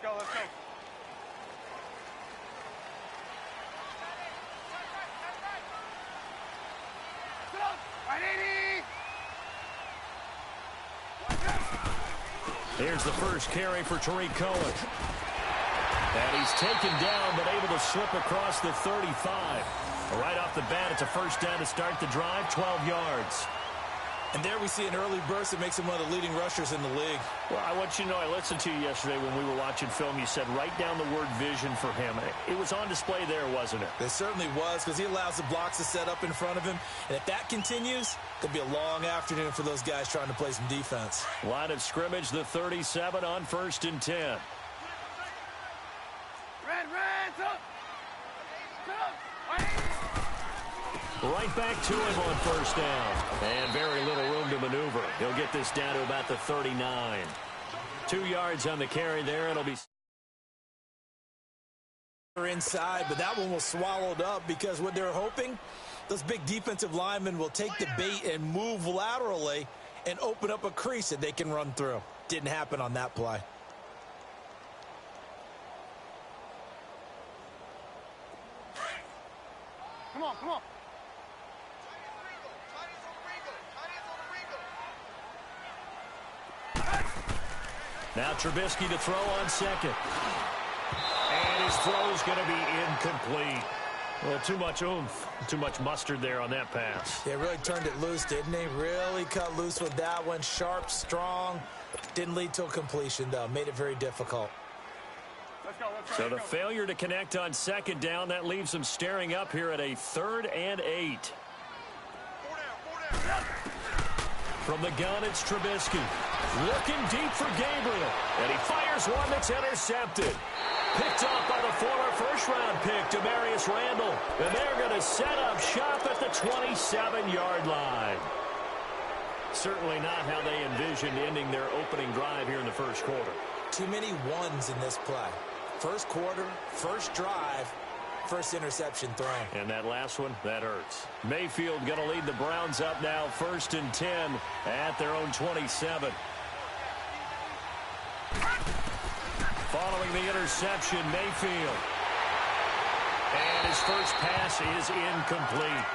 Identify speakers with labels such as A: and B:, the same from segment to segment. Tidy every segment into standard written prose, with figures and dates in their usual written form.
A: go, let's go.
B: Here's the first carry for Tariq Cohen. And he's taken down, but able to slip across the 35. Right off the bat, it's a first down to start the drive, 12 yards.
C: And there we see an early burst that makes him one of the leading rushers in the league.
B: Well, I want you to know, I listened to you yesterday when we were watching film. You said write down the word vision for him. It was on display there, wasn't it?
C: It certainly was, because he allows the blocks to set up in front of him. And if that continues, it'll be a long afternoon for those guys trying to play some defense.
B: Line of scrimmage, the 37 on 1st and 10. Right back to him on first down. And very little room to maneuver. He'll get this down to about the 39. 2 yards on the carry there. It'll be
C: inside, but that one was swallowed up because what they're hoping, those big defensive linemen will take the bait and move laterally and open up a crease that they can run through. Didn't happen on that play.
A: Come on, come on.
B: Now Trubisky to throw on second. And his throw's going to be incomplete. Well, too much oomph, too much mustard there on that pass.
C: They really turned it loose, didn't they? Really cut loose with that one. Sharp, strong. Didn't lead to a completion, though. Made it very difficult.
A: Let's go, let's go.
B: So the failure to connect on second down, that leaves them staring up here at a 3rd and 8. From the gun, it's Trubisky. Looking deep for Gabriel. And he fires one that's intercepted. Picked off by the former first-round pick, Demarius Randall. And they're going to set up shop at the 27-yard line. Certainly not how they envisioned ending their opening drive here in the first quarter.
C: Too many ones in this play. First quarter, first drive, first interception thrown.
B: And that last one, that hurts. Mayfield going to lead the Browns up now, 1st and 10 at their own 27. Following the interception, Mayfield. And his first pass is incomplete.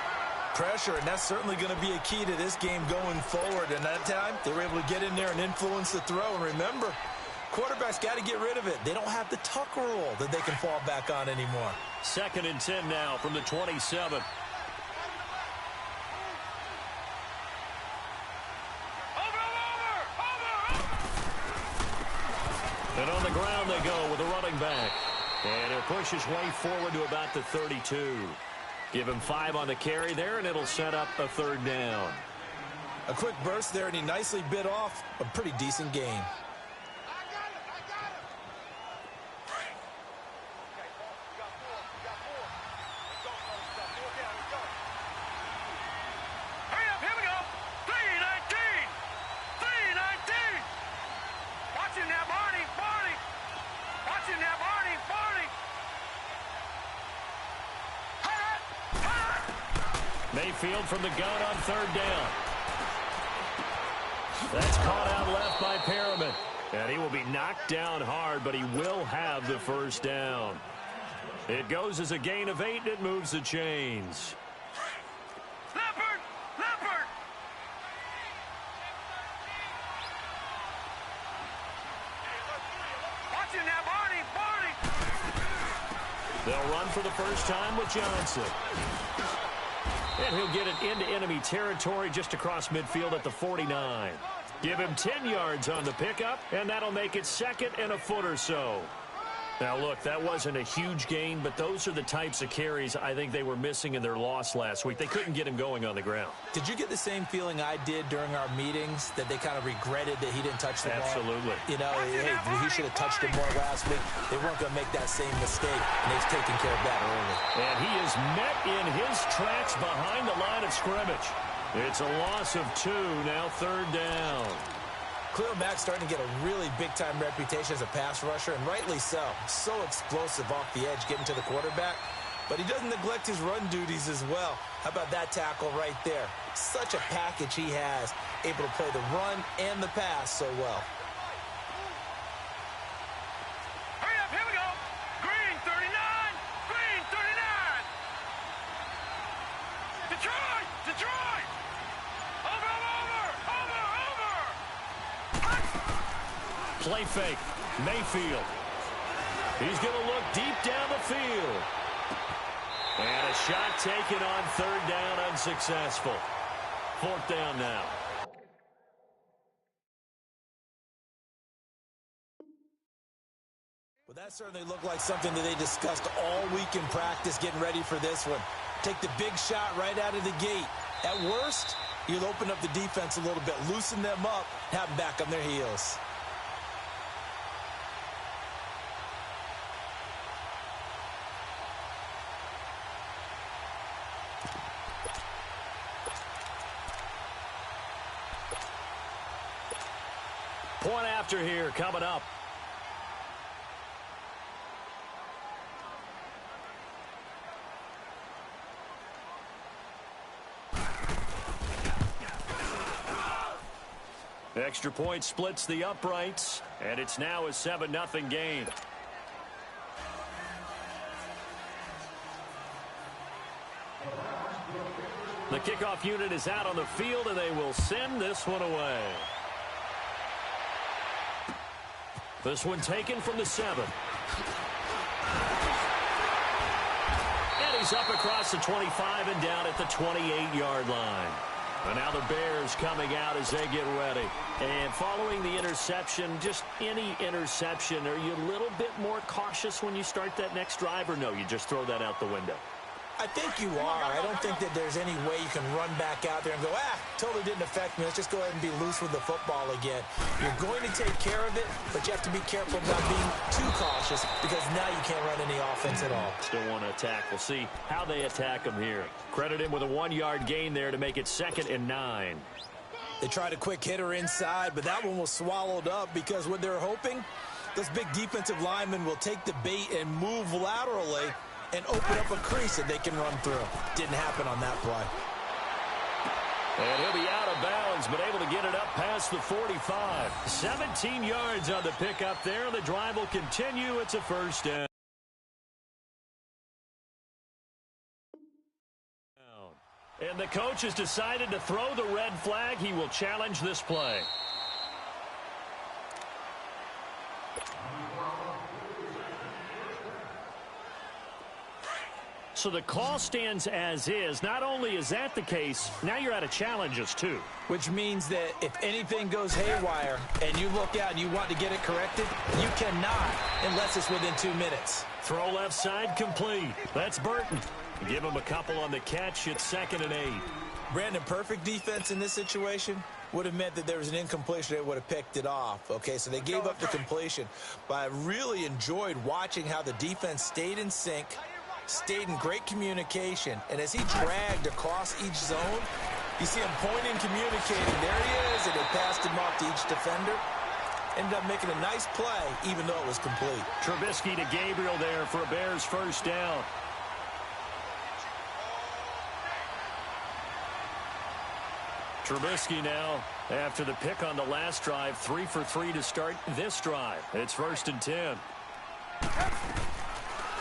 C: Pressure, and that's certainly going to be a key to this game going forward. And that time, they were able to get in there and influence the throw. And remember, quarterbacks got to get rid of it. They don't have the tuck rule that they can fall back on anymore.
B: 2nd and 10 now from the 27. And on the ground they go with a running back. And he'll push his way forward to about the 32. Give him 5 on the carry there, and it'll set up a 3rd down.
C: A quick burst there, and he nicely bit off a pretty decent gain.
B: Mayfield from the gun on 3rd down. That's caught out left by Perriman. And he will be knocked down hard, but he will have the first down. It goes as a gain of 8, and it moves the chains.
A: Leopard! Leopard! Watching that, Barney! Barney!
B: They'll run for the first time with Johnson. And he'll get it into enemy territory just across midfield at the 49. Give him 10 yards on the pickup, and that'll make it 2nd and a foot or so. Now, look, that wasn't a huge gain, but those are the types of carries I think they were missing in their loss last week. They couldn't get him going on the ground.
C: Did you get the same feeling I did during our meetings, that they kind of regretted that he didn't touch the ball?
B: Absolutely.
C: You know, hey, he should have touched it more last week. They weren't going to make that same mistake, and they've taken care of that early.
B: And he is met in his tracks behind the line of scrimmage. It's a loss of 2, now 3rd down.
C: Khalil Mack's starting to get a really big-time reputation as a pass rusher, and rightly so. So explosive off the edge getting to the quarterback. But he doesn't neglect his run duties as well. How about that tackle right there? Such a package he has, able to play the run and the pass so well.
B: Play fake. Mayfield. He's going to look deep down the field. And a shot taken on third down, unsuccessful. Fourth down now.
C: Well, that certainly looked like something that they discussed all week in practice getting ready for this one. Take the big shot right out of the gate. At worst, you'll open up the defense a little bit, loosen them up, have them back on their heels.
B: Point after here coming up. Extra point splits the uprights, and it's now a 7-0 game. The kickoff unit is out on the field, and they will send this one away. This one taken from the 7. And he's up across the 25 and down at the 28-yard line. And now the Bears coming out as they get ready. And following the interception, just any interception, are you a little bit more cautious when you start that next drive, or no, you just throw that out the window?
C: I think you are. I don't think that there's any way you can run back out there and go, totally didn't affect me. Let's just go ahead and be loose with the football again. You're going to take care of it, but you have to be careful about being too cautious because now you can't run any offense at all.
B: Still want to attack. We'll see how they attack him here. Credit him with a 1-yard gain there to make it 2nd and 9.
C: They tried a quick hitter inside, but that one was swallowed up because what they're hoping, those big defensive linemen will take the bait and move laterally and open up a crease that they can run through. Didn't happen on that play.
B: And he'll be out of bounds, but able to get it up past the 45. 17 yards on the pickup there. The drive will continue. It's a first down. And the coach has decided to throw the red flag. He will challenge this play. So the call stands as is. Not only is that the case, now you're out of challenges too.
C: Which means that if anything goes haywire and you look out and you want to get it corrected, you cannot unless it's within 2 minutes.
B: Throw left side complete. That's Burton. Give him a couple on the catch. It's 2nd and 8.
C: Brandon, perfect defense in this situation would have meant that there was an incompletion. They would have picked it off. Okay, so they gave up the completion. But I really enjoyed watching how the defense stayed in sync, stayed in great communication, and as he dragged across each zone, you see him pointing, communicating. There he is, and they passed him off to each defender. Ended up making a nice play, even though it was complete.
B: Trubisky to Gabriel there for a Bears first down. Trubisky now, after the pick on the last drive, 3 for 3 to start this drive. It's 1st and 10.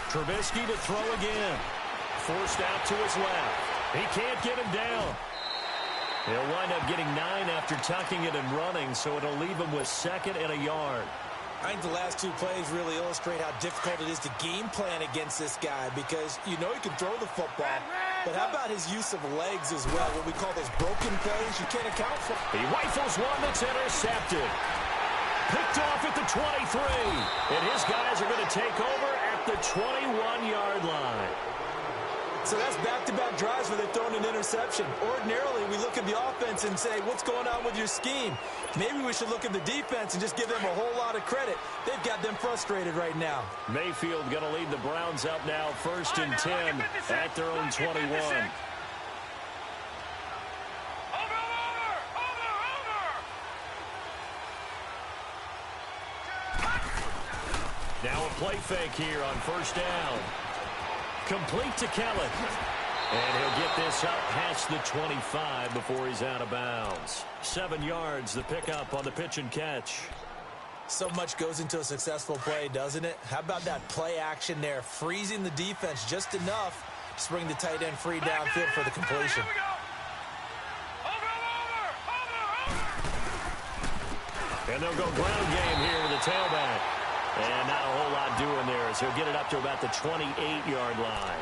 B: Trubisky to throw again. Forced out to his left. He can't get him down. He'll wind up getting 9 after tucking it and running, so it'll leave him with 2nd and a yard.
C: I think the last 2 plays really illustrate how difficult it is to game plan against this guy because you know he can throw the football, but how about his use of legs as well? What we call those broken plays, you can't account for.
B: He rifles one that's intercepted. Picked off at the 23. And his guys are going to take over at the 21-yard line.
C: So that's back-to-back drives where they've thrown an interception. Ordinarily, we look at the offense and say, what's going on with your scheme? Maybe we should look at the defense and just give them a whole lot of credit. They've got them frustrated right now.
B: Mayfield going to lead the Browns up now, 1st and 10 at their own 21. Now a play fake here on 1st down. Complete to Kellen. And he'll get this up past the 25 before he's out of bounds. 7 yards, the pickup on the pitch and catch.
C: So much goes into a successful play, doesn't it? How about that play action there, freezing the defense just enough to bring the tight end free downfield for the completion.
B: And they'll go ground game here with the tailback. And not a whole lot doing there as he'll get it up to about the 28-yard line.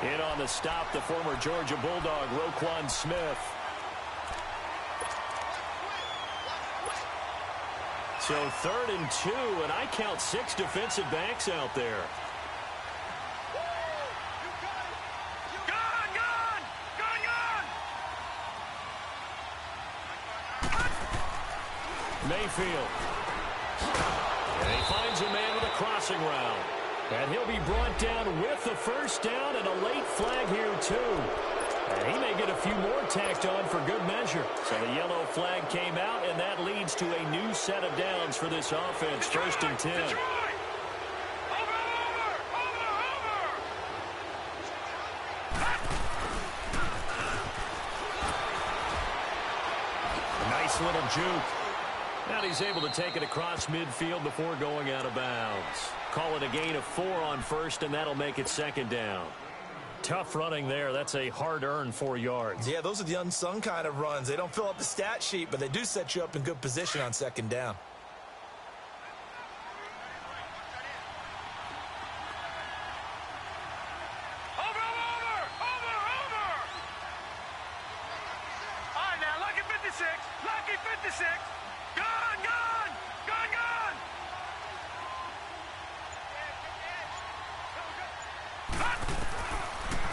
B: In on the stop, the former Georgia Bulldog, Roquan Smith. So 3rd and 2, and I count 6 defensive backs out there. Mayfield. And he finds a man with a crossing route. And he'll be brought down with the first down and a late flag here, too. And he may get a few more tacked on for good measure. So the yellow flag came out, and that leads to a new set of downs for this offense. 1st and 10. Nice little juke. And he's able to take it across midfield before going out of bounds. Call it a gain of 4 on 1st, and that'll make it 2nd down. Tough running there. That's a hard-earned 4 yards.
C: Yeah, those are the unsung kind of runs. They don't fill up the stat sheet, but they do set you up in good position on 2nd down.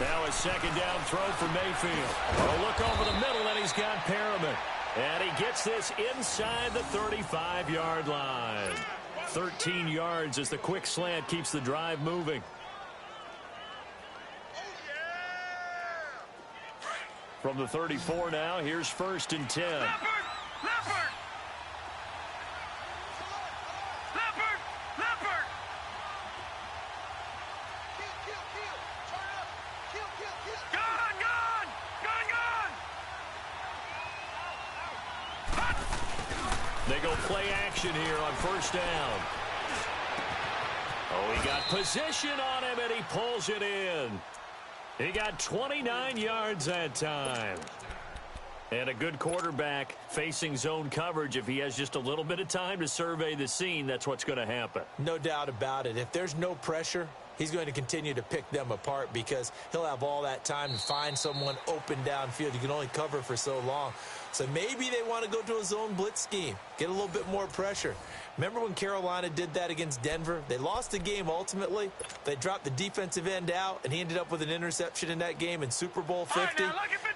B: Now a 2nd down throw for Mayfield. A look over the middle, and he's got Perriman. And he gets this inside the 35-yard line. 13 yards as the quick slant keeps the drive moving. From the 34 now, here's 1st and 10. They go play action here on 1st down. Oh, he got position on him, and he pulls it in. He got 29 yards that time. And a good quarterback facing zone coverage. If he has just a little bit of time to survey the scene, that's what's going to happen.
C: No doubt about it. If there's no pressure, he's going to continue to pick them apart because he'll have all that time to find someone open downfield. You can only cover for so long. So maybe they want to go to a zone blitz scheme, get a little bit more pressure. Remember when Carolina did that against Denver? They lost the game ultimately. They dropped the defensive end out, and he ended up with an interception in that game in Super Bowl 50.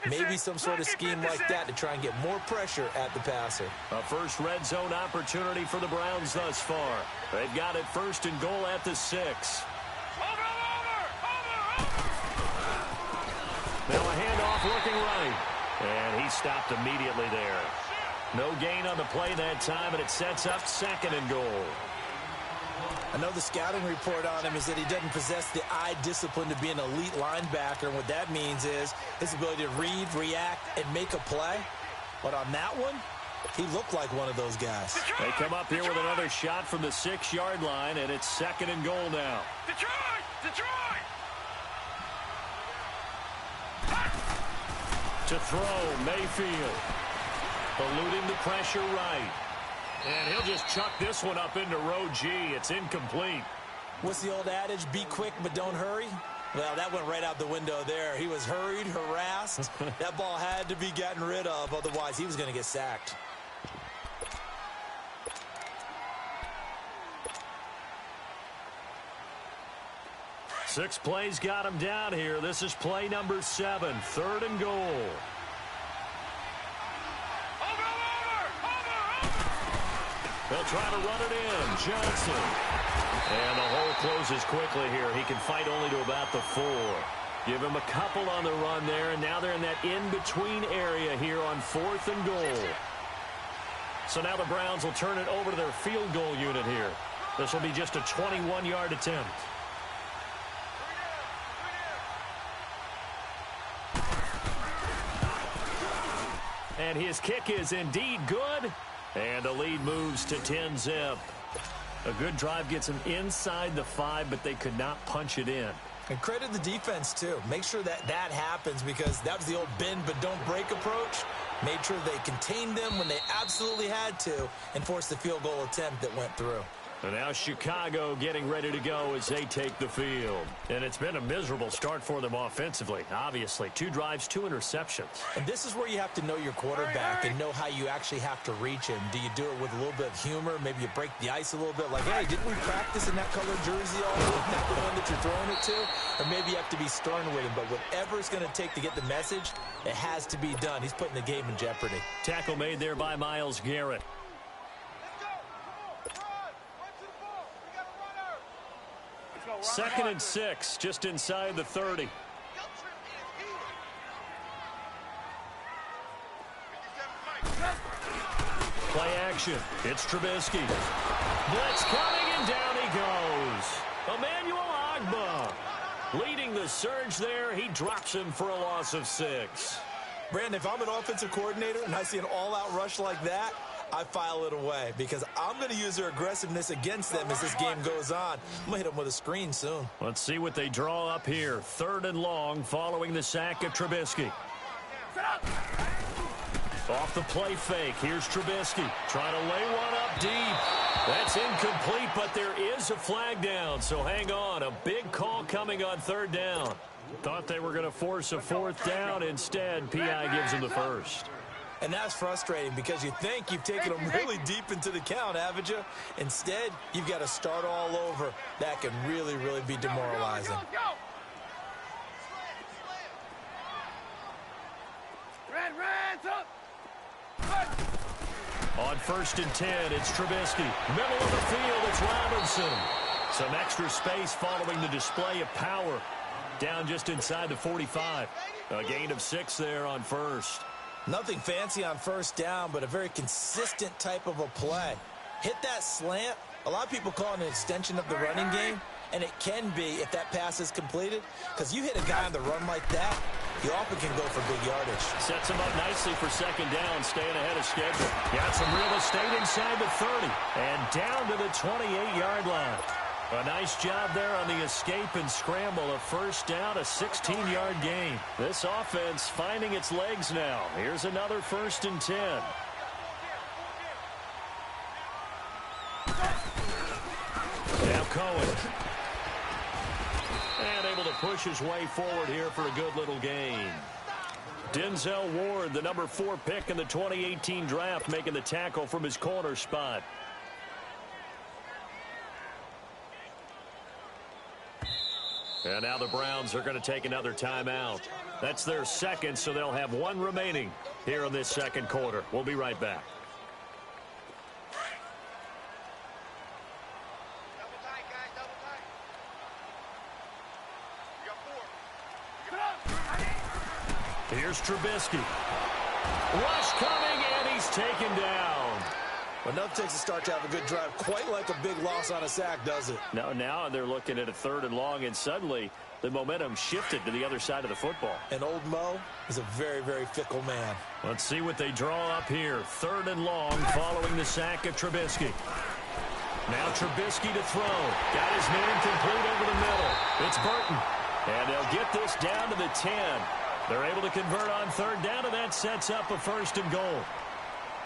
C: Maybe some sort of scheme like that to try and get more pressure at the passer.
B: A first red zone opportunity for the Browns thus far. They've got it 1st and goal at the 6. Now a handoff looking right. And he stopped immediately there. No gain on the play that time, and it sets up 2nd and goal.
C: I know the scouting report on him is that he doesn't possess the eye discipline to be an elite linebacker. And what that means is his ability to read, react, and make a play. But on that one, he looked like one of those guys.
B: They come up here with another shot from the 6-yard line, and it's 2nd and goal now.
A: Detroit! Detroit!
B: To throw, Mayfield. Eluding the pressure right. And he'll just chuck this one up into row G. It's incomplete.
C: What's the old adage? Be quick, but don't hurry? Well, that went right out the window there. He was hurried, harassed. That ball had to be gotten rid of. Otherwise, he was going to get sacked.
B: Six plays got him down here. This is play number 7, 3rd and goal. They'll try to run it in. Johnson. And the hole closes quickly here. He can fight only to about the 4. Give him a couple on the run there, and now they're in that in-between area here on 4th and goal. So now the Browns will turn it over to their field goal unit here. This will be just a 21-yard attempt. And his kick is indeed good. And the lead moves to 10-zip. A good drive gets him inside the 5, but they could not punch it in.
C: And credit the defense, too. Make sure that happens, because that was the old bend but don't break approach. Made sure they contained them when they absolutely had to and forced the field goal attempt that went through.
B: And now Chicago getting ready to go as they take the field. And it's been a miserable start for them offensively, obviously. 2 drives, 2 interceptions.
C: And this is where you have to know your quarterback and know how you actually have to reach him. Do you do it with a little bit of humor? Maybe you break the ice a little bit, like, hey, didn't we practice in that colored jersey all week? Not the one that you're throwing it to? Or maybe you have to be stern with him. But whatever it's going to take to get the message, it has to be done. He's putting the game in jeopardy.
B: Tackle made there by Myles Garrett. Second and 6, just inside the 30. Play action. It's Trubisky. Blitz coming, and down he goes. Emmanuel Ogbah leading the surge there. He drops him for a loss of 6.
C: Brandon, if I'm an offensive coordinator and I see an all-out rush like that, I file it away, because I'm going to use their aggressiveness against them as this game goes on. I'm going to hit them with a screen soon.
B: Let's see what they draw up here. 3rd and long following the sack of Trubisky. Off the play fake. Here's Trubisky trying to lay one up deep. That's incomplete, but there is a flag down, so hang on. A big call coming on 3rd down. Thought they were going to force a 4th down. Instead, P.I. gives them the first.
C: And that's frustrating, because you think you've taken them really deep into the count, haven't you? Instead, you've got to start all over. That can really, really be demoralizing.
B: On 1st and 10, it's Trubisky. Middle of the field, it's Robinson. Some extra space following the display of power. Down just inside the 45. A gain of 6 there on 1st.
C: Nothing fancy on 1st down, but a very consistent type of a play. Hit that slant. A lot of people call it an extension of the running game, and it can be if that pass is completed, because you hit a guy on the run like that, you often can go for big yardage.
B: Sets him up nicely for 2nd down, staying ahead of schedule. Got some real estate inside the 30 and down to the 28-yard line. A nice job there on the escape and scramble. A 1st down, a 16-yard gain. This offense finding its legs now. Here's another 1st and 10. Now Cohen. And able to push his way forward here for a good little gain. Denzel Ward, the number 4 pick in the 2018 draft, making the tackle from his corner spot. And now the Browns are going to take another timeout. That's their 2nd, so they'll have 1 remaining here in this 2nd quarter. We'll be right back. Here's Trubisky. Rush coming, and he's taken down.
C: Enough takes a start to have a good drive. Quite like a big loss on a sack, does it?
B: Now they're looking at a 3rd and long, and suddenly the momentum shifted to the other side of the football.
C: And old Mo is a very, very fickle man.
B: Let's see what they draw up here. 3rd and long following the sack of Trubisky. Now Trubisky to throw. Got his man complete over the middle. It's Burton. And they'll get this down to the 10. They're able to convert on 3rd down, and that sets up a 1st and goal.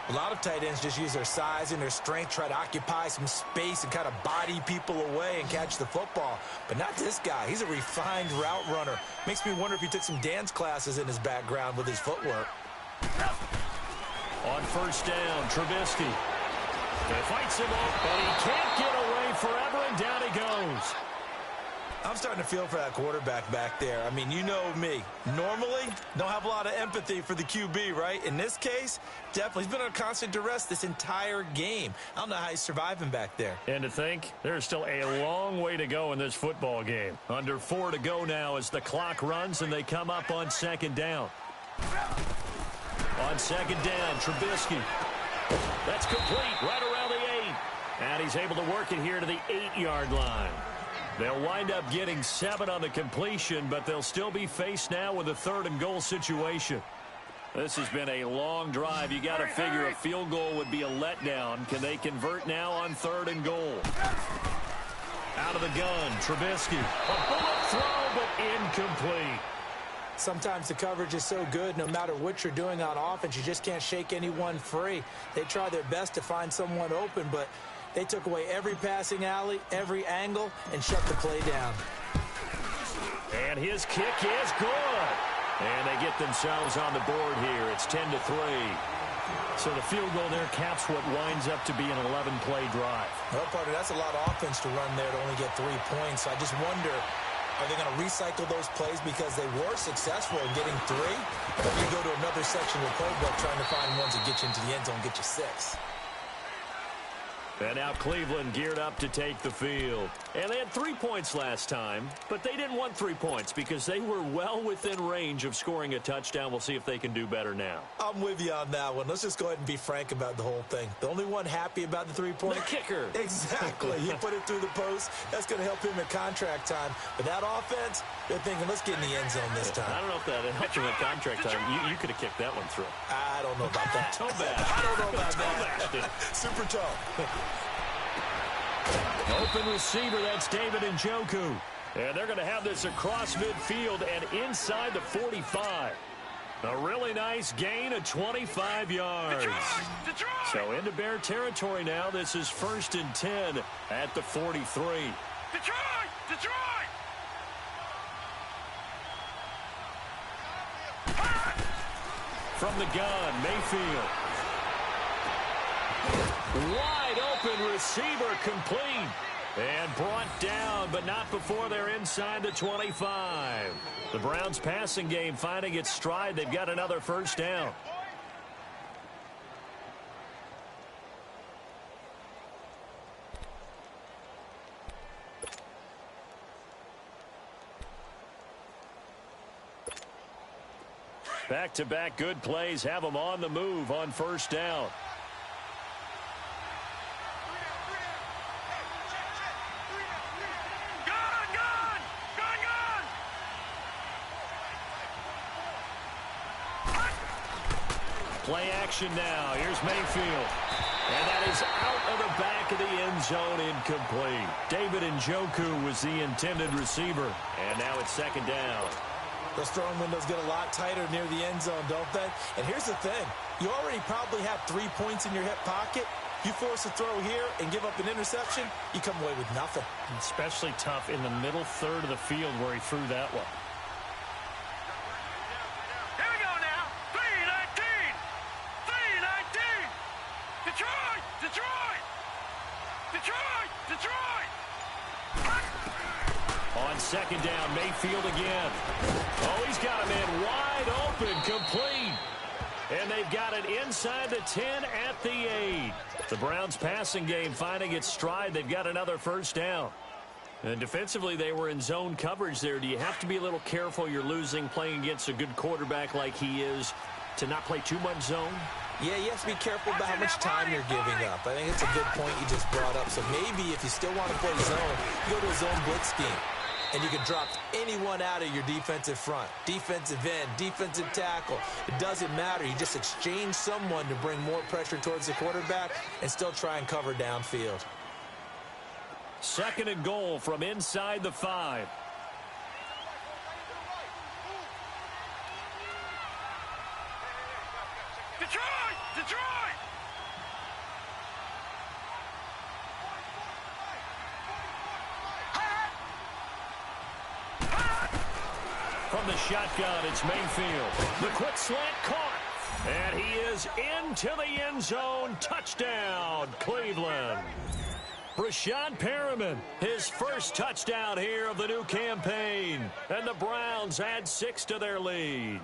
C: A lot of tight ends just use their size and their strength, try to occupy some space and kind of body people away and catch the football. But not this guy. He's a refined route runner. Makes me wonder if he took some dance classes in his background with his footwork.
B: On 1st down, Trubisky. He fights him off, but he can't get away forever, and down he goes.
C: I'm starting to feel for that quarterback back there. I mean, you know me. Normally, don't have a lot of empathy for the QB, right? In this case, definitely. He's been under constant duress this entire game. I don't know how he's surviving back there.
B: And to think, there's still a long way to go in this football game. Under 4 to go now as the clock runs and they come up on 2nd down. On 2nd down, Trubisky. That's complete right around the 8. And he's able to work it here to the 8-yard line. They'll wind up getting 7 on the completion, but they'll still be faced now with a 3rd and goal situation. This has been a long drive. You got to figure a field goal would be a letdown. Can they convert now on 3rd and goal? Out of the gun, Trubisky. A bullet throw, but incomplete.
C: Sometimes the coverage is so good, no matter what you're doing on offense, you just can't shake anyone free. They try their best to find someone open, but they took away every passing alley, every angle, and shut the play down.
B: And his kick is good. And they get themselves on the board here. It's 10-3. So the field goal there caps what winds up to be an 11-play drive.
C: Well, partner, that's a lot of offense to run there to only get 3 points. I just wonder, are they going to recycle those plays because they were successful in getting 3? Or do you go to another section of the playbook trying to find ones that get you into the end zone and get you 6?
B: And now Cleveland geared up to take the field. And they had 3 points last time, but they didn't want 3 points because they were well within range of scoring a touchdown. We'll see if they can do better now.
C: I'm with you on that one. Let's just go ahead and be frank about the whole thing. The only one happy about the 3-point?
B: The kicker.
C: Exactly. He put it through the post. That's going to help him at contract time. But that offense, they're thinking, let's get in the end zone this time.
B: I don't know if that helped him at contract time. You could have kicked that one through.
C: I don't know about that.
B: Toe bash.
C: I don't know about that. Super toe.
B: Open receiver, that's David Njoku. And they're going to have this across midfield and inside the 45. A really nice gain of 25 yards.
A: Detroit!
B: So into Bear territory now. This is 1st and 10 at the 43.
A: Detroit! Detroit!
B: From the gun, Mayfield. Wide open receiver complete. And brought down, but not before they're inside the 25. The Browns passing game finding its stride. They've got another first down. Back-to-back good plays have them on the move on first down. Play action now. Here's Mayfield. And that is out of the back of the end zone, incomplete. David Njoku was the intended receiver. And now it's 2nd down.
C: Those throwing windows get a lot tighter near the end zone, don't they? And here's the thing. You already probably have 3 points in your hip pocket. You force a throw here and give up an interception, you come away with nothing.
B: Especially tough in the middle third of the field where he threw that one.
A: Here we go now. 3-19! 3-19! Detroit! Detroit! Detroit! Detroit!
B: On 2nd down, Mayfield again. Oh, he's got a man wide open, complete. And they've got it inside the 10 at the 8. The Browns passing game finding its stride. They've got another first down. And defensively, they were in zone coverage there. Do you have to be a little careful? You're losing, playing against a good quarterback like he is, to not play too much zone?
C: Yeah, you have to be careful about how much time you're giving up. I think it's a good point you just brought up. So maybe if you still want to play zone, you go to a zone blitz scheme. And you can drop anyone out of your defensive front. Defensive end, defensive tackle. It doesn't matter. You just exchange someone to bring more pressure towards the quarterback and still try and cover downfield.
B: 2nd and goal from inside the 5.
A: Detroit! Detroit!
B: From the shotgun, it's Mayfield. The quick slant caught. And he is into the end zone. Touchdown, Cleveland. Brashad Perriman, his first touchdown here of the new campaign. And the Browns add 6 to their lead.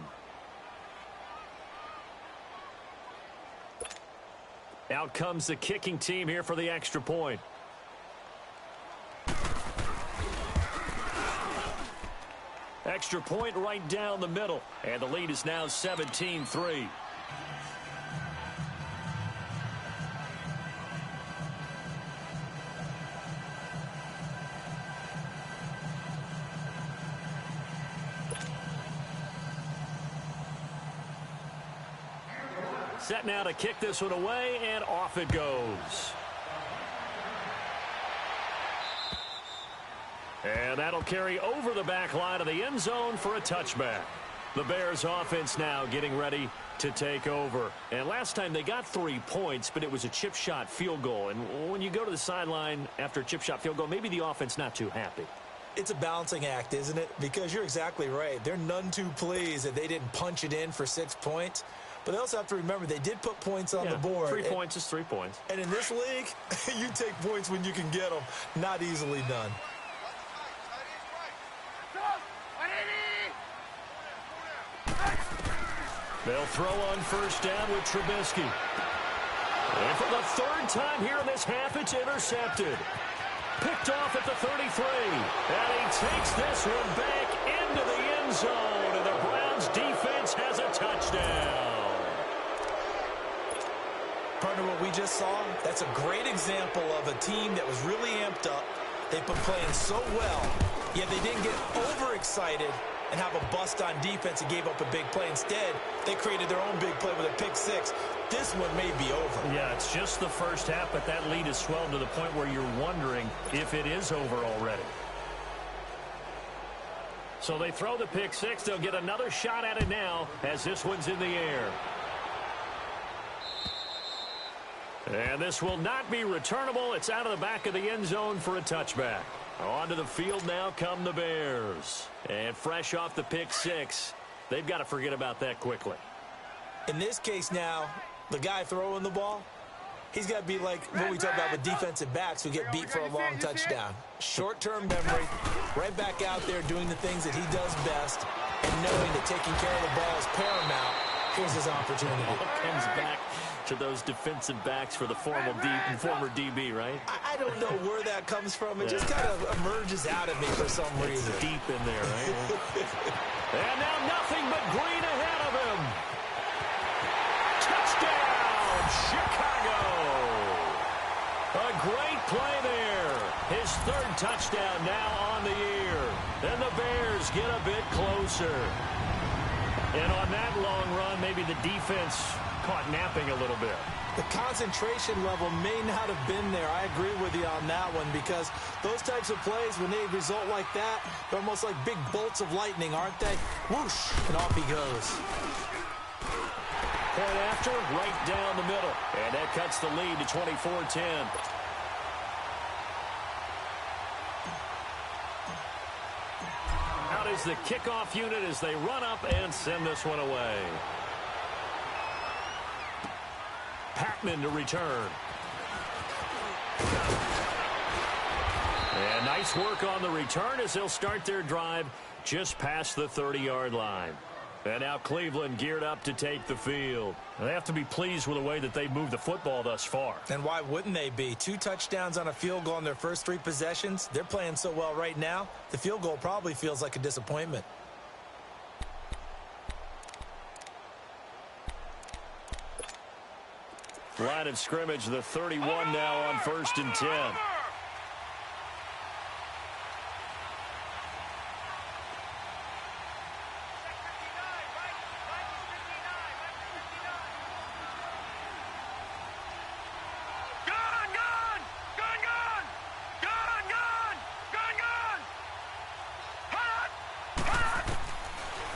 B: Out comes the kicking team here for the extra point. Extra point right down the middle. And the lead is now 17-3. Set now to kick this one away, and off it goes. And that'll carry over the back line of the end zone for a touchback. The Bears offense now getting ready to take over. And last time they got 3 points, but it was a chip shot field goal. And when you go to the sideline after a chip shot field goal, maybe the offense not too happy.
C: It's a balancing act, isn't it? Because you're exactly right. They're none too pleased that they didn't punch it in for 6 points. But they also have to remember they did put points on the board.
B: 3 points is 3 points.
C: And in this league, you take points when you can get them. Not easily done.
B: They'll throw on first down with Trubisky. And for the third time here in this half, it's intercepted. Picked off at the 33. And he takes this one back into the end zone. And the Browns defense has a touchdown.
C: Partner, what we just saw, that's a great example of a team that was really amped up. They've been playing so well, yet they didn't get overexcited and have a bust on defense and gave up a big play. Instead, they created their own big play with a pick six. This one may be over.
B: Yeah, it's just the first half, but that lead has swelled to the point where you're wondering if it is over already. So they throw the pick six. They'll get another shot at it now as this one's in the air. And this will not be returnable. It's out of the back of the end zone for a touchback. Onto the field now come the Bears. And fresh off the pick six, they've got to forget about that quickly.
C: In this case now, the guy throwing the ball, he's got to be like what we talk about with defensive backs who get beat for a long touchdown. Short-term memory, right back out there doing the things that he does best, and knowing that taking care of the ball is paramount. Here's his opportunity.
B: It all comes back to those defensive backs for the former DB, right?
C: I don't know where that comes from. It just kind of emerges out of me for some reason.
B: It's deep in there, right? And now nothing but green ahead of him. Touchdown, Chicago! A great play there. His third touchdown now on the year. And the Bears get a bit closer. And on that long run, maybe the defense caught napping a little bit.
C: The concentration level may not have been there. I agree with you on that one, because those types of plays, when they result like that, they're almost like big bolts of lightning, aren't they? Whoosh, and off he goes.
B: Point after, right down the middle. And that cuts the lead to 24-10. Out is the kickoff unit as they run up and send this one away. Patman to return. And nice work on the return as they'll start their drive just past the 30-yard line. And now Cleveland geared up to take the field. They have to be pleased with the way that they moved the football thus far.
C: And why wouldn't they be? 2 touchdowns on a field goal in their first 3 possessions. They're playing so well right now, the field goal probably feels like a disappointment.
B: Line of scrimmage, the 31 now on 1st and 10.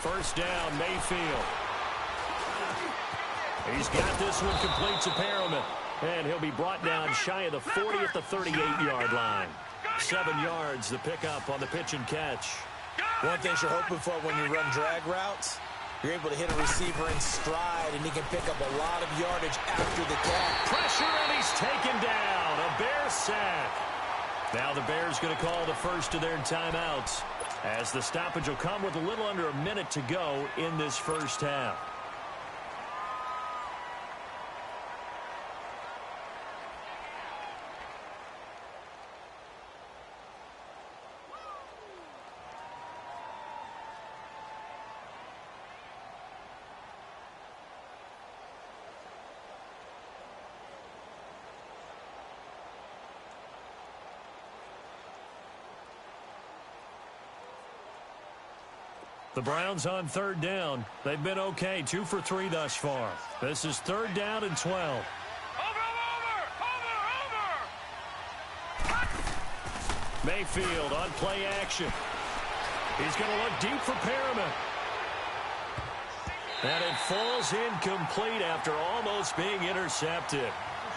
B: First down, Mayfield. He's got this one complete to Perriman. And he'll be brought down shy of the 40 at the 38-yard line. 7 yards, the pickup on the pitch and catch.
C: One thing you're hoping for when you run drag routes, you're able to hit a receiver in stride, and he can pick up a lot of yardage after the catch.
B: Pressure, and he's taken down. A Bear sack. Now the Bears going to call the first of their timeouts, as the stoppage will come with a little under a minute to go in this first half. The Browns on 3rd down. They've been okay, 2 for 3 thus far. This is 3rd down and 12.
A: Over!
B: Mayfield on play action. He's going to look deep for Perriman. And it falls incomplete after almost being intercepted.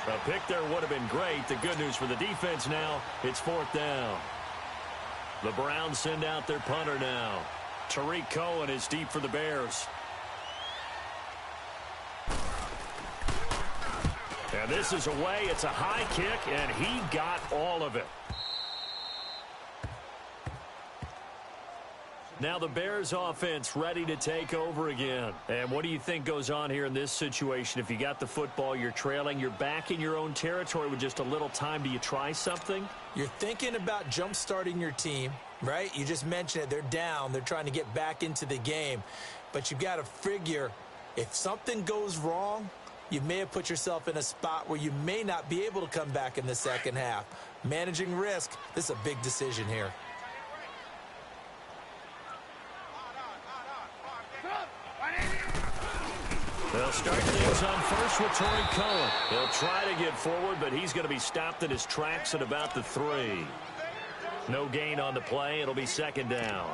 B: A pick there would have been great. The good news for the defense now, it's 4th down. The Browns send out their punter now. Tariq Cohen is deep for the Bears. And this is away. It's a high kick, and he got all of it. Now the Bears offense ready to take over again. And what do you think goes on here in this situation? If you got the football, you're trailing, you're back in your own territory with just a little time. Do you try something?
C: You're thinking about jump-starting your team, right? You just mentioned it. They're down. They're trying to get back into the game. But you've got to figure if something goes wrong, you may have put yourself in a spot where you may not be able to come back in the second half. Managing risk, this is a big decision here.
B: They'll start things on first with Tariq Cohen. He'll try to get forward, but he's going to be stopped in his tracks at about the 3. No gain on the play. It'll be 2nd down.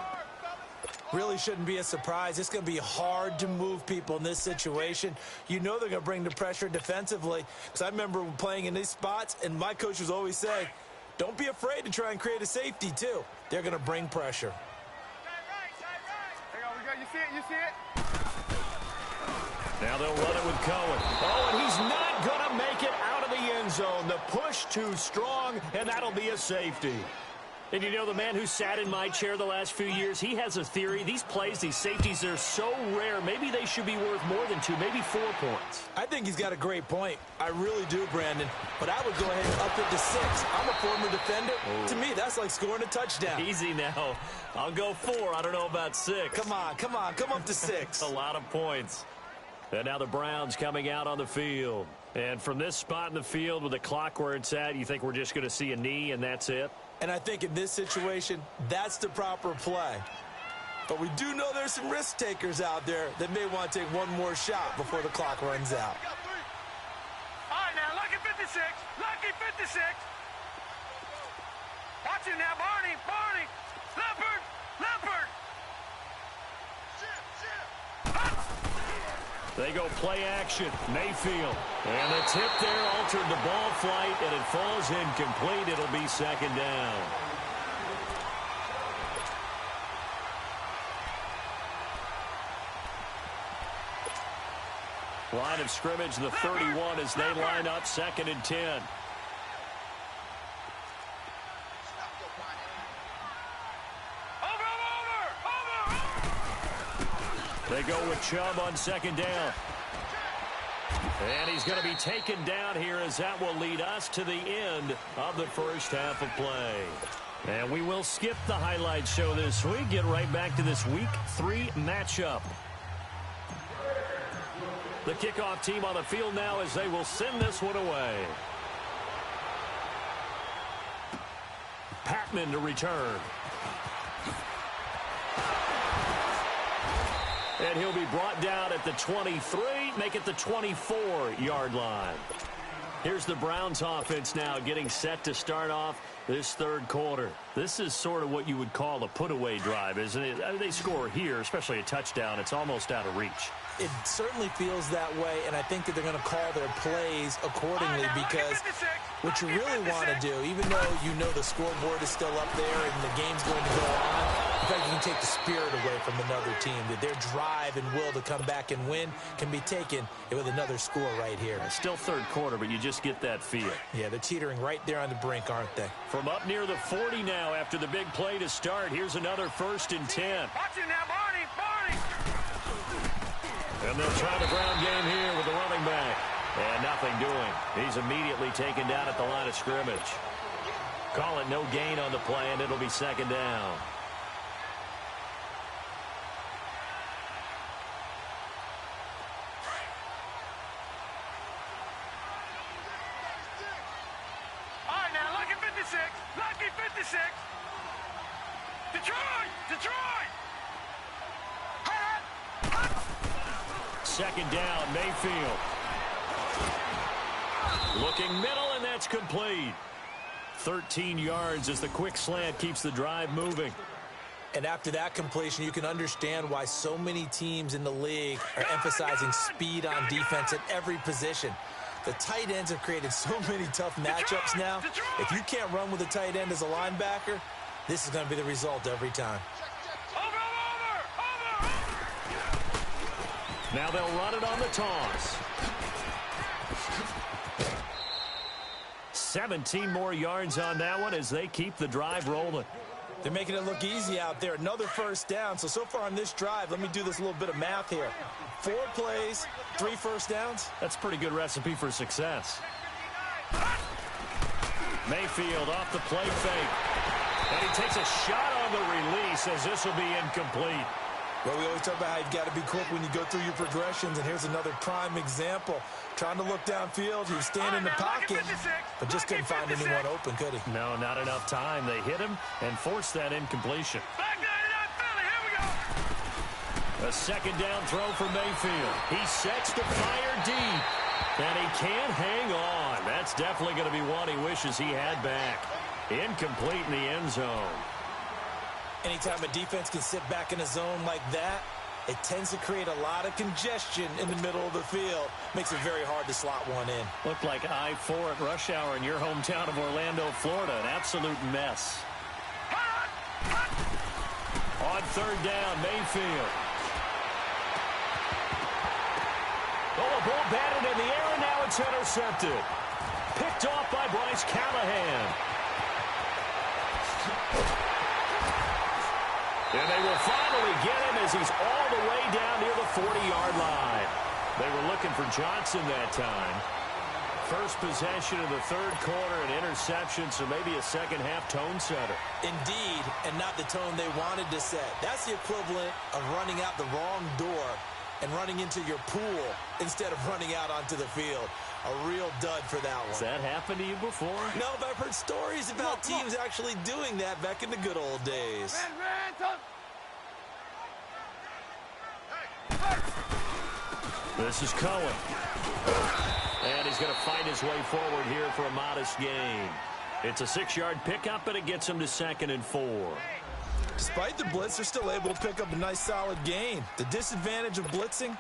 C: Really shouldn't be a surprise. It's going to be hard to move people in this situation. You know they're going to bring the pressure defensively. Because I remember playing in these spots, and my coach was always saying, don't be afraid to try and create a safety, too. They're going to bring pressure.
A: Hang on, we got you see it, you see it?
B: Now they'll run it with Cohen. Oh, and he's not going to make it out of the end zone. The push too strong, and that'll be a safety. And you know, the man who sat in my chair the last few years, he has a theory. These plays, these safeties, they're so rare. Maybe they should be worth more than 2, maybe 4 points.
C: I think he's got a great point. I really do, Brandon. But I would go ahead and up it to 6. I'm a former defender.
B: Oh.
C: To me, that's like scoring a touchdown.
B: Easy now. I'll go 4. I don't know about 6.
C: Come on. Come up to 6.
B: A lot of points. And now the Browns coming out on the field. And from this spot in the field with the clock where it's at, you think we're just going to see a knee and that's it?
C: And I think in this situation, that's the proper play. But we do know there's some risk takers out there that may want to take one more shot before the clock runs out.
A: All right, now, lucky 56. Lucky 56. Watch it now, Barney. Barney. Leopard. Leopard.
B: They go play action. Mayfield. And the tip there altered the ball flight, and it falls incomplete. It'll be 2nd down. Line of scrimmage, the 31 as they line up 2nd and 10. They go with Chubb on 2nd down. And he's going to be taken down here as that will lead us to the end of the first half of play. And we will skip the highlight show this week. Get right back to this Week 3 matchup. The kickoff team on the field now as they will send this one away. Patman to return. And he'll be brought down at the 23, make it the 24-yard line. Here's the Browns offense now getting set to start off this 3rd quarter. This is sort of what you would call a put-away drive, isn't it? They score here, especially a touchdown. It's almost out of reach.
C: It certainly feels that way, and I think that they're going to call their plays accordingly because what you really want to do, even though you know the scoreboard is still up there and the game's going to go on, in fact, you can take the spirit away from another team, that their drive and will to come back and win can be taken with another score right here.
B: Still 3rd quarter, but you just get that feel.
C: Yeah, they're teetering right there on the brink, aren't they?
B: From up near the 40 now after the big play to start, here's another 1st and 10.
A: Watch it now, Barney. Barney.
B: And they'll try the ground game here with the running back. And nothing doing. He's immediately taken down at the line of scrimmage. Call it no gain on the play, and it'll be 2nd down.
A: All right, now, lucky 56. Lucky 56. Detroit. Detroit.
B: 2nd down, Mayfield. Looking middle, and that's complete. 13 yards as the quick slant keeps the drive moving.
C: And after that completion, you can understand why so many teams in the league are emphasizing speed on defense at every position. The tight ends have created so many tough matchups now. If you can't run with a tight end as a linebacker, this is going to be the result every time.
B: Now they'll run it on the toss. 17 more yards on that one as they keep the drive rolling.
C: They're making it look easy out there. Another first down. So far on this drive, let me do this little bit of math here. 4 plays, 3 first downs.
B: That's a pretty good recipe for success. Mayfield off the play fake. And he takes a shot on the release as this will be incomplete.
C: Well, we always talk about how you've got to be quick when you go through your progressions, and here's another prime example. Trying to look downfield, he was standing in the pocket, but just couldn't find anyone open, could he?
B: No, not enough time. They hit him and forced that incompletion. A second down throw for Mayfield. He sets the fire deep, and he can't hang on. That's definitely going to be one he wishes he had back. Incomplete in the end zone.
C: Anytime a defense can sit back in a zone like that, it tends to create a lot of congestion in the middle of the field. Makes it very hard to slot one in.
B: Looked like I-4 at rush hour in your hometown of Orlando, Florida. An absolute mess. On third down, Mayfield. Oh, a ball batted in the air, and now it's intercepted. Picked off by Bryce Callahan. And they will finally get him as he's all the way down near the 40-yard line. They were looking for Johnson that time. First possession of the third quarter, an interception, so maybe a second-half tone setter.
C: Indeed, and not the tone they wanted to set. That's the equivalent of running out the wrong door and running into your pool instead of running out onto the field. A real dud for that one.
B: Has that happened to you before?
C: No, but I've heard stories about teams actually doing that back in the good old days.
B: This is Cohen. And he's going to fight his way forward here for a modest gain. It's a 6-yard pickup, but it gets him to 2nd and 4.
C: Despite the blitz, they're still able to pick up a nice solid gain. The disadvantage of blitzing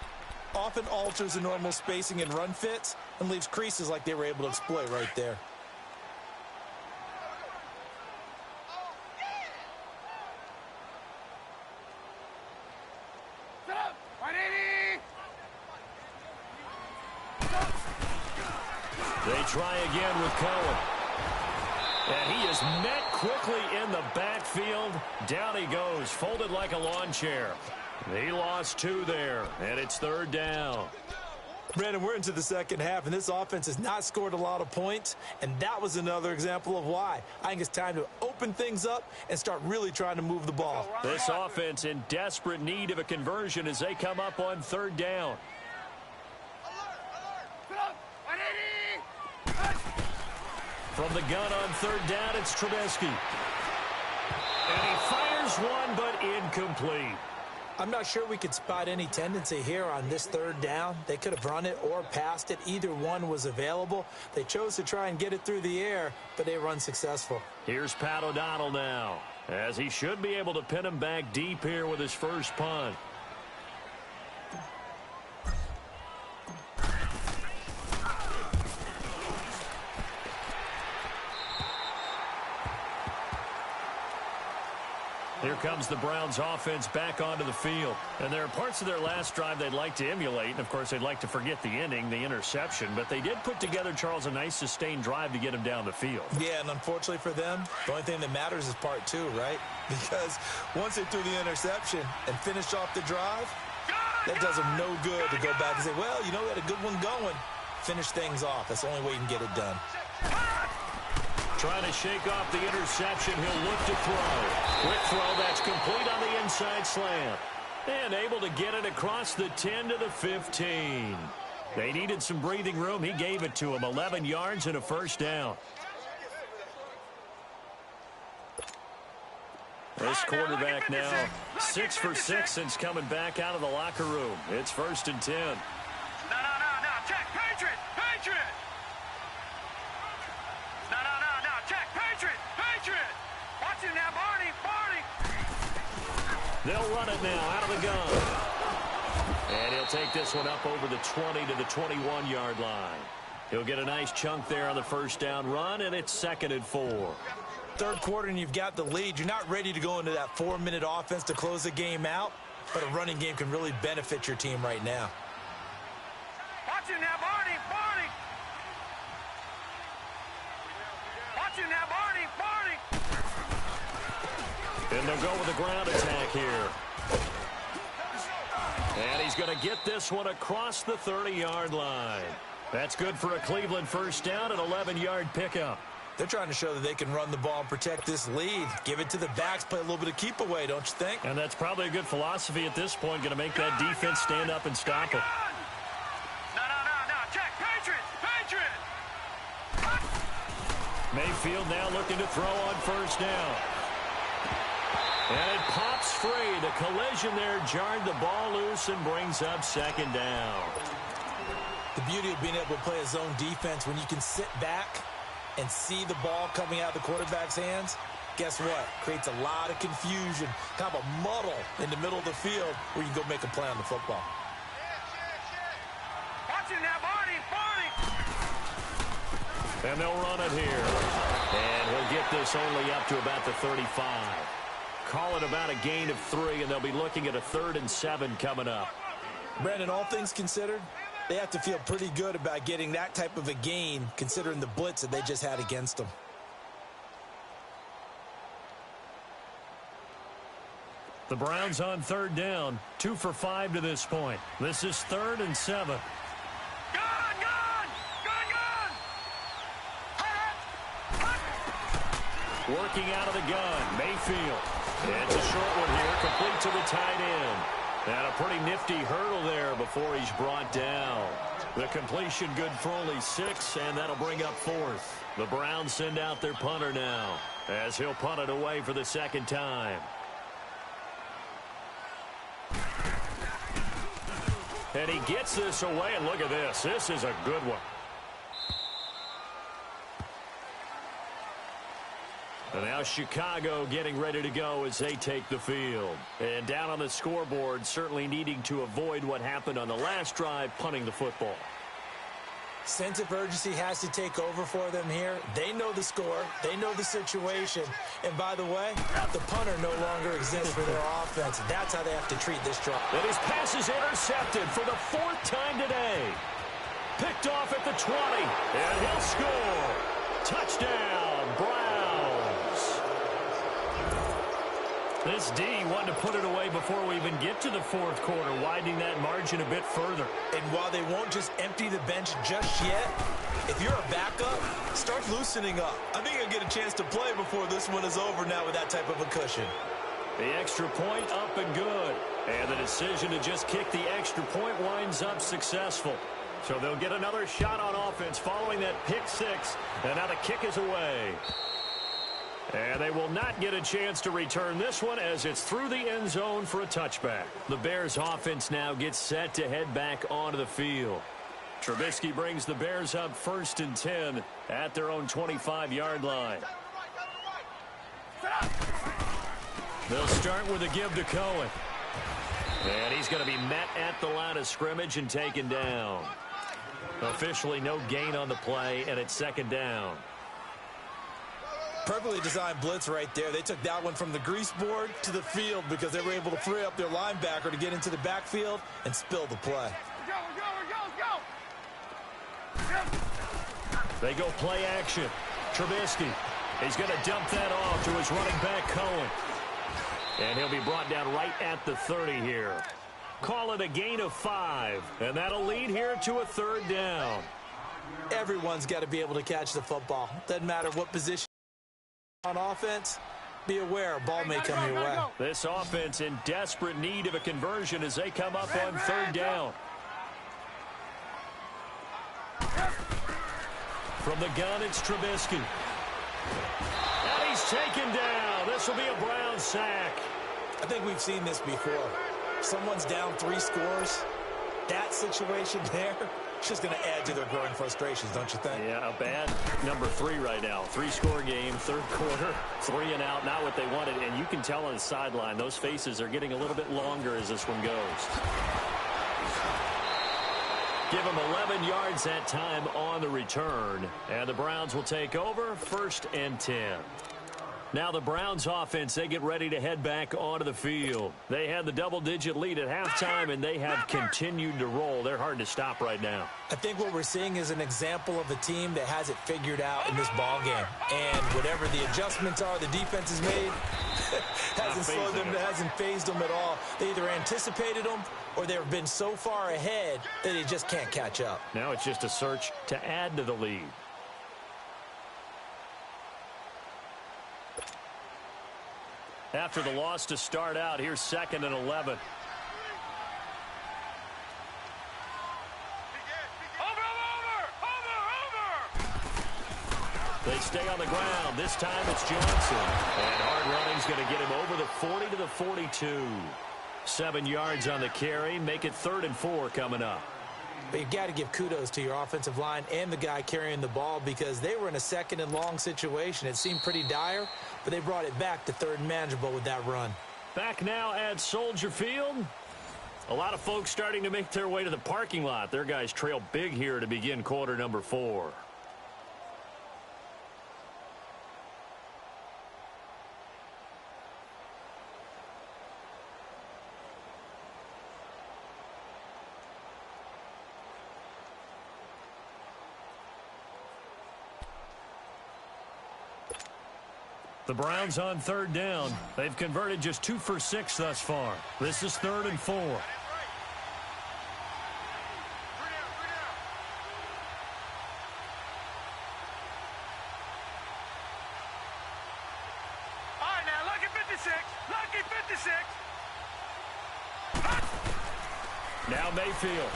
C: often alters the normal spacing and run fits and leaves creases like they were able to exploit right there.
B: They try again with Cohen. And he is met quickly in the backfield. Down he goes, folded like a lawn chair. He lost 2 there, and it's third down.
C: Brandon, we're into the second half, and this offense has not scored a lot of points, and that was another example of why. I think it's time to open things up and start really trying to move the ball.
B: This offense in desperate need of a conversion as they come up on third down. From the gun on third down, it's Trubisky. And he fires one, but incomplete.
C: I'm not sure we could spot any tendency here on this third down. They could have run it or passed it. Either one was available. They chose to try and get it through the air, but they were unsuccessful.
B: Here's Pat O'Donnell now, as he should be able to pin him back deep here with his first punt. Here comes the Browns offense back onto the field. And there are parts of their last drive they'd like to emulate. And, of course, they'd like to forget the ending, the interception. But they did put together, Charles, a nice sustained drive to get him down the field.
C: Yeah, and unfortunately for them, the only thing that matters is part 2, right? Because once they threw the interception and finished off the drive, that does them no good to go back and say, well, you know, we had a good one going. Finish things off. That's the only way you can get it done.
B: Trying to shake off the interception. He'll look to throw. Quick throw. That's complete on the inside slant. And able to get it across the 10 to the 15. They needed some breathing room. He gave it to him. 11 yards and a first down. This quarterback now 6 for 6 since coming back out of the locker room. It's 1st and 10.
A: No. Check. Patriot. No. Check. Patriot.
B: They'll run it now out of the gun. And he'll take this one up over the 20 to the 21-yard line. He'll get a nice chunk there on the first down run, and it's 2nd and 4.
C: Third quarter, and you've got the lead. You're not ready to go into that 4-minute offense to close the game out, but a running game can really benefit your team right now.
A: Watch it now, Barney, Barney. Watch it now, Barney, Barney.
B: And they'll go with a ground attack here. And he's going to get this one across the 30-yard line. That's good for a Cleveland first down, an 11-yard pickup.
C: They're trying to show that they can run the ball and protect this lead. Give it to the backs, play a little bit of keep away, don't you think?
B: And that's probably a good philosophy at this point, going to make that defense stand up and stop it.
A: No, check, Patriots, Patriots.
B: Mayfield now looking to throw on first down. And it pops free. The collision there jarred the ball loose and brings up 2nd down.
C: The beauty of being able to play a zone defense when you can sit back and see the ball coming out of the quarterback's hands, guess what? Creates a lot of confusion, kind of a muddle in the middle of the field where you can go make a play on the football.
A: Watch it now, Barney, Barney.
B: And they'll run it here. And he'll get this only up to about the 35. Call it about a gain of 3, and they'll be looking at a 3rd and 7 coming up.
C: Brandon, all things considered, they have to feel pretty good about getting that type of a gain considering the blitz that they just had against them.
B: The Browns on 3rd down, 2 for 5 to this point. This is 3rd and 7.
A: Gun!
B: Working out of the gun, Mayfield. It's a short one here, complete to the tight end. And a pretty nifty hurdle there before he's brought down. The completion good for only 6, and that'll bring up 4th. The Browns send out their punter now, as he'll punt it away for the 2nd time. And he gets this away, and look at this. This is a good one. And now Chicago getting ready to go as they take the field. And down on the scoreboard, certainly needing to avoid what happened on the last drive, punting the football.
C: Sense of urgency has to take over for them here. They know the score. They know the situation. And by the way, the punter no longer exists for their offense. That's how they have to treat this drive.
B: And his pass is intercepted for the 4th time today. Picked off at the 20. And he'll score. Touchdown, Browns. This D wanted to put it away before we even get to the 4th quarter, widening that margin a bit further.
C: And while they won't just empty the bench just yet, if you're a backup, start loosening up. I think you'll get a chance to play before this one is over now with that type of a cushion.
B: The extra point up and good. And the decision to just kick the extra point winds up successful. So they'll get another shot on offense following that pick 6. And now the kick is away. And they will not get a chance to return this one as it's through the end zone for a touchback. The Bears offense now gets set to head back onto the field. Trubisky brings the Bears up 1st and 10 at their own 25-yard line. They'll start with a give to Cohen. And he's going to be met at the line of scrimmage and taken down. Officially no gain on the play, and it's 2nd down.
C: Perfectly designed blitz right there. They took that one from the grease board to the field because they were able to free up their linebacker to get into the backfield and spill the play.
B: They go play action. Trubisky. He's going to dump that off to his running back, Cohen. And he'll be brought down right at the 30 here. Call it a gain of 5. And that'll lead here to a 3rd down.
C: Everyone's got to be able to catch the football. Doesn't matter what position on offense. Be aware, a ball may come your way.
B: This offense in desperate need of a conversion as they come up on 3rd down. From the gun, it's Trubisky. And he's taken down. This will be a Brown sack.
C: I think we've seen this before. Someone's down 3 scores. That situation there, It's just going to add to their growing frustrations, don't you think?
B: Yeah, a bad number 3 right now. 3-score game, third quarter, 3 and out, not what they wanted. And you can tell on the sideline, those faces are getting a little bit longer as this one goes. Give them 11 yards that time on the return. And the Browns will take over, 1st and 10. Now the Browns offense, they get ready to head back onto the field. They had the double-digit lead at halftime, and they have continued to roll. They're hard to stop right now.
C: I think what we're seeing is an example of a team that has it figured out in this ball game. And whatever the adjustments are the defense has made, hasn't slowed them, hasn't phased them at all. They either anticipated them or they've been so far ahead that they just can't catch up.
B: Now it's just a search to add to the lead. After the loss to start out, here's 2nd and 11. They stay on the ground. This time it's Johnson. And hard running's going to get him over the 40 to the 42. 7 yards on the carry. Make it 3rd and 4 coming up.
C: But you've got to give kudos to your offensive line and the guy carrying the ball because they were in a 2nd and long situation. It seemed pretty dire, but they brought it back to 3rd and manageable with that run.
B: Back now at Soldier Field. A lot of folks starting to make their way to the parking lot. Their guys trail big here to begin quarter number 4. The Browns on 3rd down. They've converted just 2 for 6 thus far. This is 3rd and 4.
A: All right, now, lucky 56. Lucky 56.
B: Now Mayfield.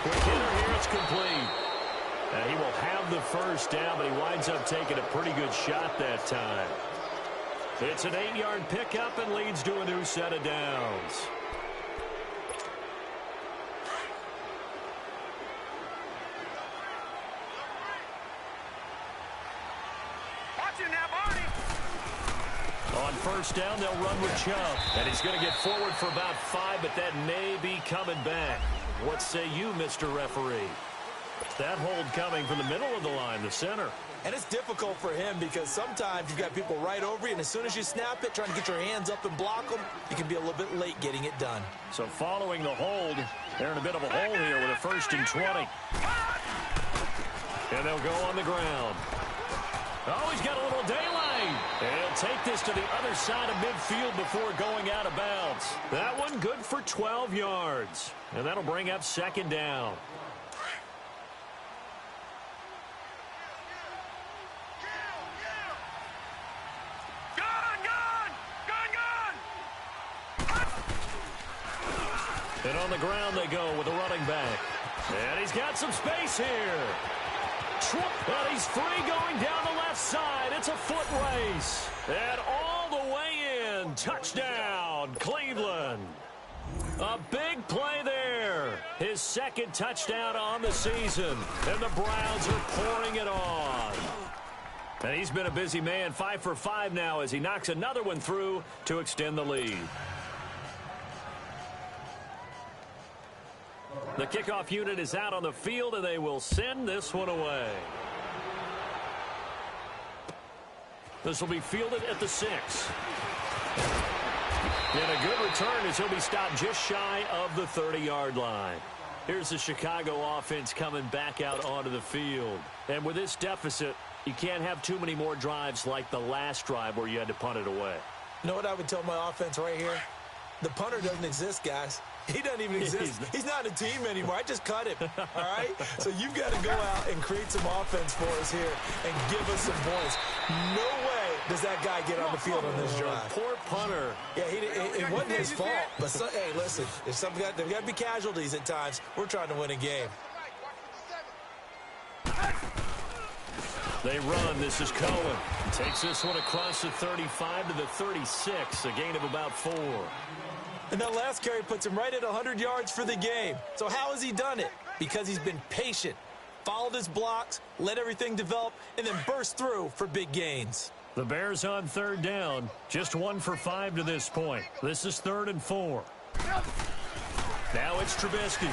B: Quick hitter here. It's complete. He will have the 1st down, but he winds up taking a pretty good shot that time. It's an 8-yard pickup and leads to a new set of downs.
A: Watch it now, Barney.
B: On 1st down, they'll run with Chubb. And he's going to get forward for about 5, but that may be coming back. What say you, Mr. Referee? That hold coming from the middle of the line, the center.
C: And it's difficult for him because sometimes you've got people right over you, and as soon as you snap it, trying to get your hands up and block them, you can be a little bit late getting it done.
B: So following the hold, they're in a bit of a hole here with a 1st and 20. And they'll go on the ground. Oh, he's got a little daylight. And he'll take this to the other side of midfield before going out of bounds. That one good for 12 yards. And that'll bring up 2nd down. And on the ground they go with a running back. And he's got some space here. And he's free going down the left side. It's a foot race. And all the way in. Touchdown, Cleveland. A big play there. His 2nd touchdown on the season. And the Browns are pouring it on. And he's been a busy man. 5 for 5 now as he knocks another one through to extend the lead. The kickoff unit is out on the field, and they will send this one away. This will be fielded at the 6. And a good return as he'll be stopped just shy of the 30-yard line. Here's the Chicago offense coming back out onto the field. And with this deficit, you can't have too many more drives like the last drive where you had to punt it away.
C: You know what I would tell my offense right here? The punter doesn't exist, guys. He doesn't even exist. He's not a team anymore. I just cut him, all right? So you've got to go out and create some offense for us here and give us some points. No way does that guy get on the field on this drive.
B: Poor punter.
C: Yeah, it wasn't his fault. But, hey, listen, there's got to be casualties at times. We're trying to win a game.
B: They run. This is Cohen. Takes this one across the 35 to the 36, a gain of about 4.
C: And that last carry puts him right at 100 yards for the game. So how has he done it? Because he's been patient, followed his blocks, let everything develop, and then burst through for big gains.
B: The Bears on third down. Just 1 for 5 to this point. This is 3rd and 4. Now it's Trubisky.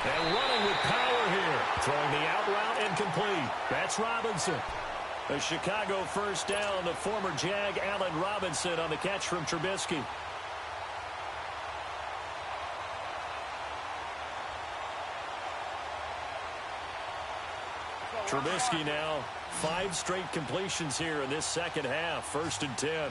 B: And running with power here. Throwing the out route incomplete. That's Robinson. A Chicago first down. The former Jag Allen Robinson on the catch from Trubisky. Trubisky now 5 straight completions here in this second half. 1st and 10.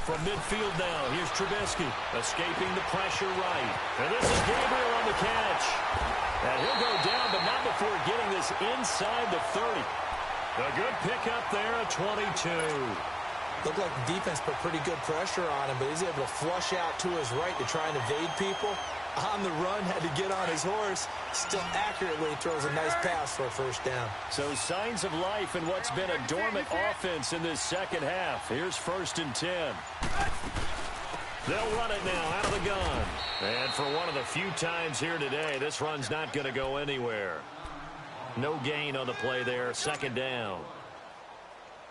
B: From midfield now, here's Trubisky, escaping the pressure right. And this is Gabriel on the catch. And he'll go down, but not before getting this inside the 30. A good pickup there at 22.
C: Looked like the defense put pretty good pressure on him, but he's able to flush out to his right to try and evade people. On the run, had to get on his horse. Still accurately throws a nice pass for a first down.
B: So signs of life in what's been a dormant offense in this second half. Here's 1st and 10. They'll run it now out of the gun. And for one of the few times here today, this run's not going to go anywhere. No gain on the play there. 2nd down.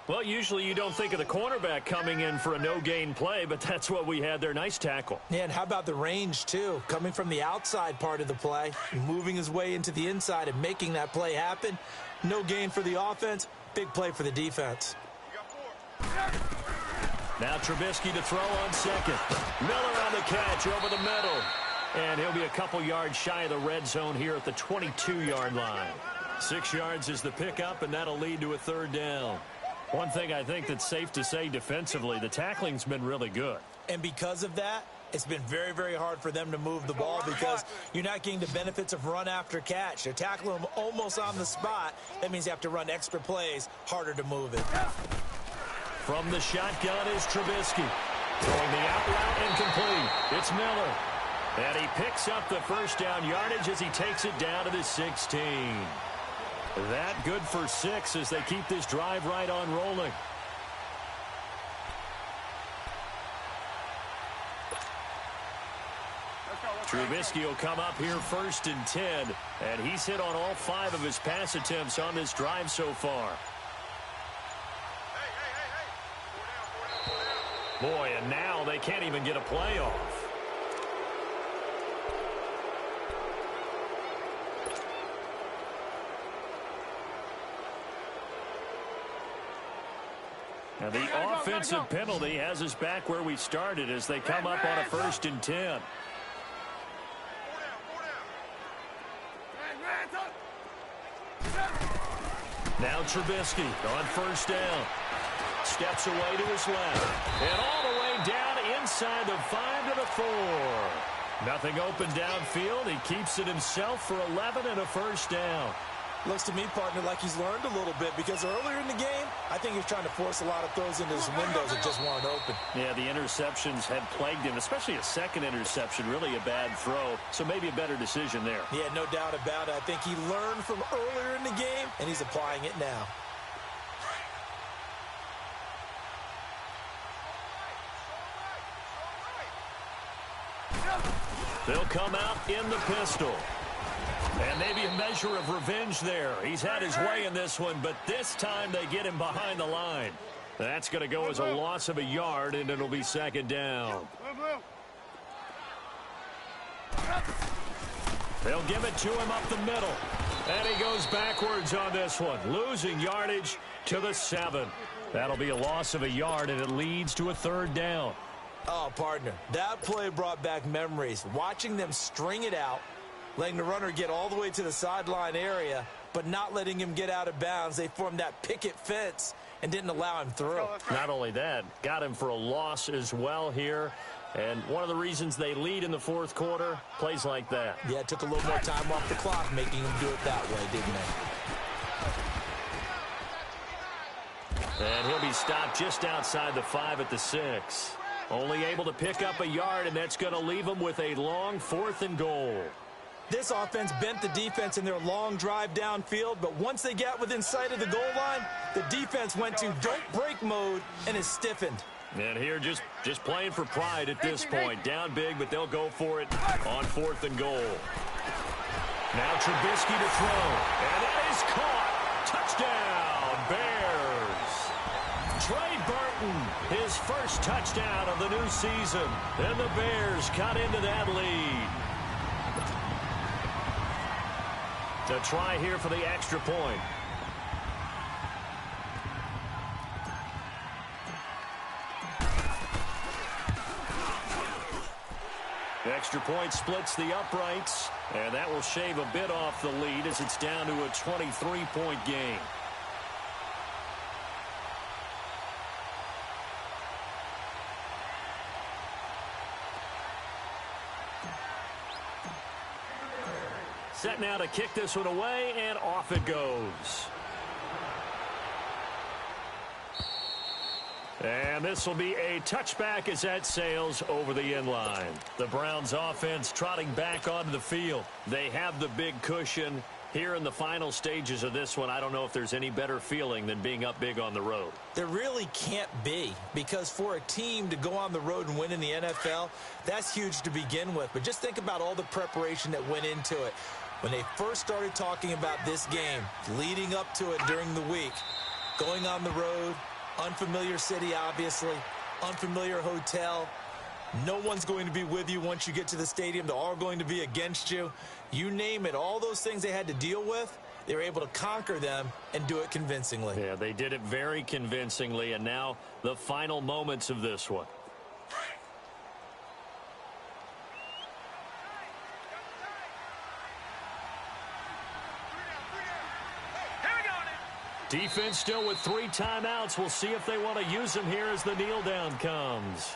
B: Well, usually you don't think of the cornerback coming in for a no-gain play, but that's what we had there. Nice tackle.
C: Yeah, and how about the range, too? Coming from the outside part of the play, moving his way into the inside and making that play happen. No gain for the offense, big play for the defense.
B: Now Trubisky to throw on 2nd. Miller on the catch over the middle. And he'll be a couple yards shy of the red zone here at the 22-yard line. 6 yards is the pickup, and that'll lead to a 3rd down. One thing I think that's safe to say defensively, the tackling's been really good.
C: And because of that, it's been very, very hard for them to move the ball because you're not getting the benefits of run after catch. They're tackling them almost on the spot. That means you have to run extra plays, harder to move it.
B: From the shotgun is Trubisky. Throwing the out route incomplete. It's Miller. And he picks up the first down yardage as he takes it down to the 16. That good for 6 as they keep this drive right on rolling. Trubisky will come up here 1st and 10, and he's hit on all 5 of his pass attempts on this drive so far. Boy, and now they can't even get a play off. Now the offensive penalty has us back where we started as they come up on a 1st and 10. Now Trubisky on 1st down. Steps away to his left. And all the way down inside the 5 to the 4. Nothing open downfield. He keeps it himself for 11 and a 1st down.
C: Looks to me, partner, like he's learned a little bit because earlier in the game, I think he was trying to force a lot of throws into his windows that just weren't open.
B: Yeah, the interceptions had plagued him, especially a 2nd interception, really a bad throw. So maybe a better decision there.
C: Yeah, no doubt about it. I think he learned from earlier in the game, and he's applying it now.
B: They'll come out in the pistol. And maybe a measure of revenge there. He's had his way in this one, but this time they get him behind the line. That's going to go as a loss of a yard, and it'll be 2nd down. They'll give it to him up the middle. And he goes backwards on this one, losing yardage to the 7. That'll be a loss of a yard, and it leads to a 3rd down.
C: Oh, partner, that play brought back memories. Watching them string it out, letting the runner get all the way to the sideline area, but not letting him get out of bounds. They formed that picket fence and didn't allow him through.
B: Not only that, got him for a loss as well here. And one of the reasons they lead in the 4th quarter, plays like that.
C: Yeah, it took a little more time off the clock, making him do it that way, didn't they?
B: And he'll be stopped just outside the 5 at the 6. Only able to pick up a yard, and that's going to leave him with a long 4th and goal.
C: This offense bent the defense in their long drive downfield, but once they got within sight of the goal line, the defense went to don't break mode and is stiffened.
B: And here just playing for pride at this point. Down big, but they'll go for it on 4th and goal. Now Trubisky to throw, and that is caught. Touchdown, Bears. Trey Burton, his first touchdown of the new season, and the Bears cut into that lead. To try here for the extra point. Extra point splits the uprights, and that will shave a bit off the lead as it's down to a 23-point game. Set now to kick this one away, and off it goes. And this will be a touchback as that sails over the end line. The Browns offense trotting back onto the field. They have the big cushion. Here in the final stages of this one, I don't know if there's any better feeling than being up big on the road.
C: There really can't be, because for a team to go on the road and win in the NFL, that's huge to begin with. But just think about all the preparation that went into it. When they first started talking about this game, leading up to it during the week, going on the road, unfamiliar city, obviously, unfamiliar hotel. No one's going to be with you once you get to the stadium. They're all going to be against you. You name it, all those things they had to deal with, they were able to conquer them and do it convincingly.
B: Yeah, they did it very convincingly, and now the final moments of this one. Defense still with 3 timeouts. We'll see if they want to use them here as the kneel down comes.